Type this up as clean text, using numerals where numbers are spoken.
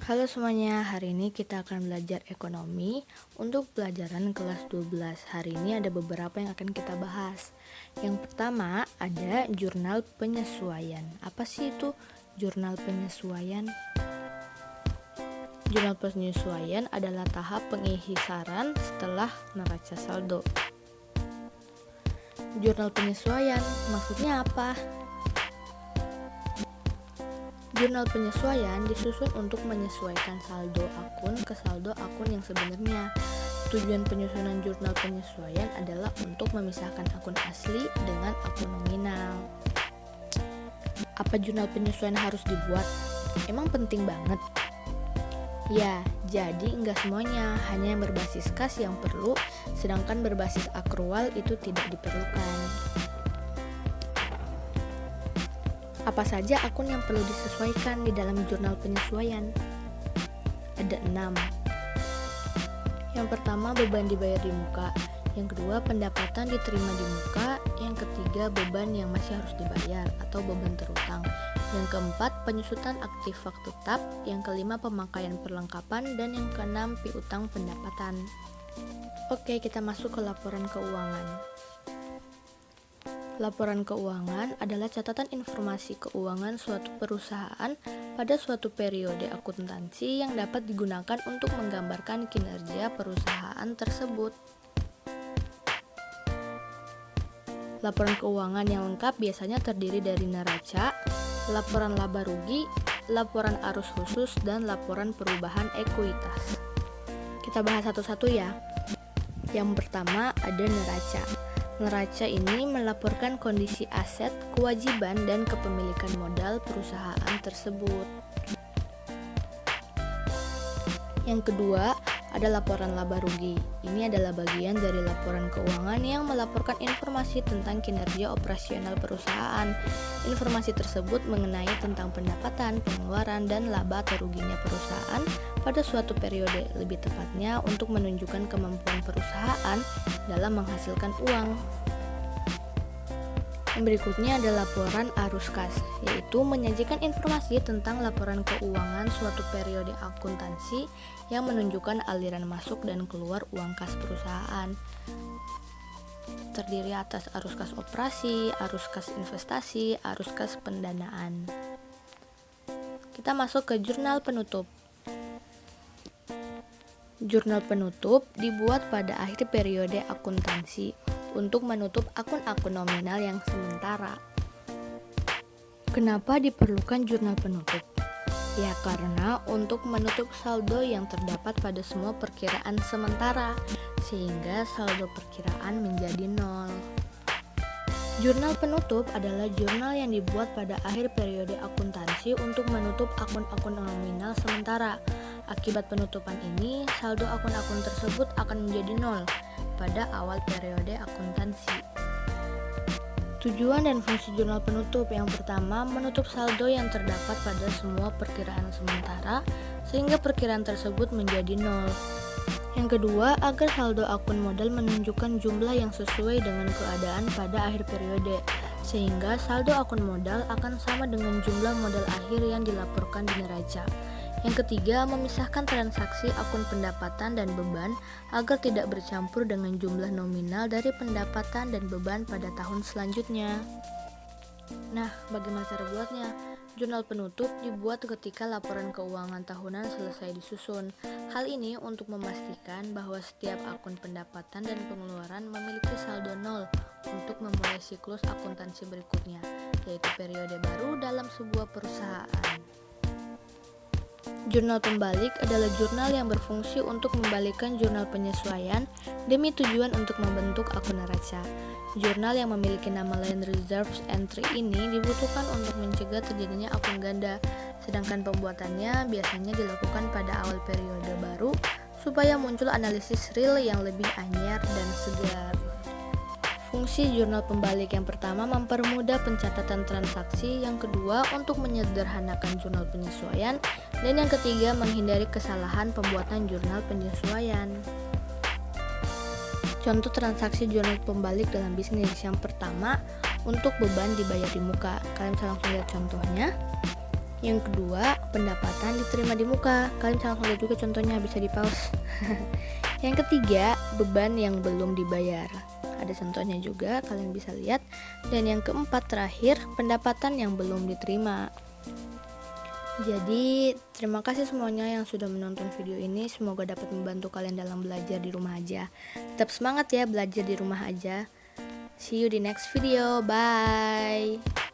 Halo semuanya, hari ini kita akan belajar ekonomi untuk pelajaran kelas 12. Hari ini ada beberapa yang akan kita bahas. Yang pertama ada jurnal penyesuaian. Apa sih itu jurnal penyesuaian? Jurnal penyesuaian adalah tahap pengisiran setelah neraca saldo. Jurnal penyesuaian maksudnya apa? Jurnal penyesuaian disusun untuk menyesuaikan saldo akun ke saldo akun yang sebenarnya. Tujuan penyusunan jurnal penyesuaian adalah untuk memisahkan akun asli dengan akun nominal. Apa jurnal penyesuaian harus dibuat? Emang penting banget? Ya, jadi enggak semuanya, hanya yang berbasis kas yang perlu, sedangkan berbasis akrual itu tidak diperlukan. Apa saja akun yang perlu disesuaikan di dalam jurnal penyesuaian? Ada 6. Yang pertama, beban dibayar di muka. Yang kedua, pendapatan diterima di muka. Yang ketiga, beban yang masih harus dibayar atau beban terutang. Yang keempat, penyusutan aktif faktur tetap. Yang kelima, pemakaian perlengkapan. Dan yang keenam, piutang pendapatan. Oke, kita masuk ke laporan keuangan. Laporan keuangan adalah catatan informasi keuangan suatu perusahaan pada suatu periode akuntansi yang dapat digunakan untuk menggambarkan kinerja perusahaan tersebut. Laporan keuangan yang lengkap biasanya terdiri dari neraca, laporan laba rugi, laporan arus khusus, dan laporan perubahan ekuitas. Kita bahas satu-satu ya. Yang pertama ada neraca. Neraca ini melaporkan kondisi aset, kewajiban, dan kepemilikan modal perusahaan tersebut. Yang kedua, ada laporan laba rugi. Ini adalah bagian dari laporan keuangan yang melaporkan informasi tentang kinerja operasional perusahaan. Informasi tersebut mengenai tentang pendapatan, pengeluaran, dan laba atau ruginya perusahaan pada suatu periode, lebih tepatnya untuk menunjukkan kemampuan perusahaan dalam menghasilkan uang. Yang berikutnya ada laporan arus kas, yaitu menyajikan informasi tentang laporan keuangan suatu periode akuntansi yang menunjukkan aliran masuk dan keluar uang kas perusahaan. Terdiri atas arus kas operasi, arus kas investasi, arus kas pendanaan. Kita masuk ke jurnal penutup. Jurnal penutup dibuat pada akhir periode akuntansi untuk menutup akun-akun nominal yang sementara. Kenapa diperlukan jurnal penutup? Ya karena untuk menutup saldo yang terdapat pada semua perkiraan sementara, sehingga saldo perkiraan menjadi nol. Jurnal penutup adalah jurnal yang dibuat pada akhir periode akuntansi untuk menutup akun-akun nominal sementara. Akibat penutupan ini, saldo akun-akun tersebut akan menjadi nol pada awal periode akuntansi. Tujuan dan fungsi jurnal penutup: yang pertama, menutup saldo yang terdapat pada semua perkiraan sementara sehingga perkiraan tersebut menjadi nol. Yang kedua, agar saldo akun modal menunjukkan jumlah yang sesuai dengan keadaan pada akhir periode, sehingga saldo akun modal akan sama dengan jumlah modal akhir yang dilaporkan di neraca. Yang ketiga, memisahkan transaksi akun pendapatan dan beban agar tidak bercampur dengan jumlah nominal dari pendapatan dan beban pada tahun selanjutnya. Nah, bagaimana cara buatnya? Jurnal penutup dibuat ketika laporan keuangan tahunan selesai disusun. Hal ini untuk memastikan bahwa setiap akun pendapatan dan pengeluaran memiliki saldo nol untuk memulai siklus akuntansi berikutnya, yaitu periode baru dalam sebuah perusahaan. Jurnal pembalik adalah jurnal yang berfungsi untuk membalikkan jurnal penyesuaian demi tujuan untuk membentuk akun neraca. Jurnal yang memiliki nama lain reserves entry ini dibutuhkan untuk mencegah terjadinya akun ganda, sedangkan pembuatannya biasanya dilakukan pada awal periode baru supaya muncul analisis real yang lebih anyar dan segar. Fungsi jurnal pembalik: yang pertama, mempermudah pencatatan transaksi, yang kedua, untuk menyederhanakan jurnal penyesuaian, dan yang ketiga, menghindari kesalahan pembuatan jurnal penyesuaian. Contoh transaksi jurnal pembalik dalam bisnis: yang pertama, untuk beban dibayar di muka. Kalian bisa langsung lihat contohnya. Yang kedua, pendapatan diterima di muka. Kalian bisa langsung lihat juga contohnya, bisa di pause. Yang ketiga, beban yang belum dibayar. Ada contohnya juga, kalian bisa lihat. Dan yang keempat terakhir, pendapatan yang belum diterima. Jadi, terima kasih semuanya yang sudah menonton video ini. Semoga dapat membantu kalian dalam belajar di rumah aja. Tetap semangat ya belajar di rumah aja. See you di next video. Bye.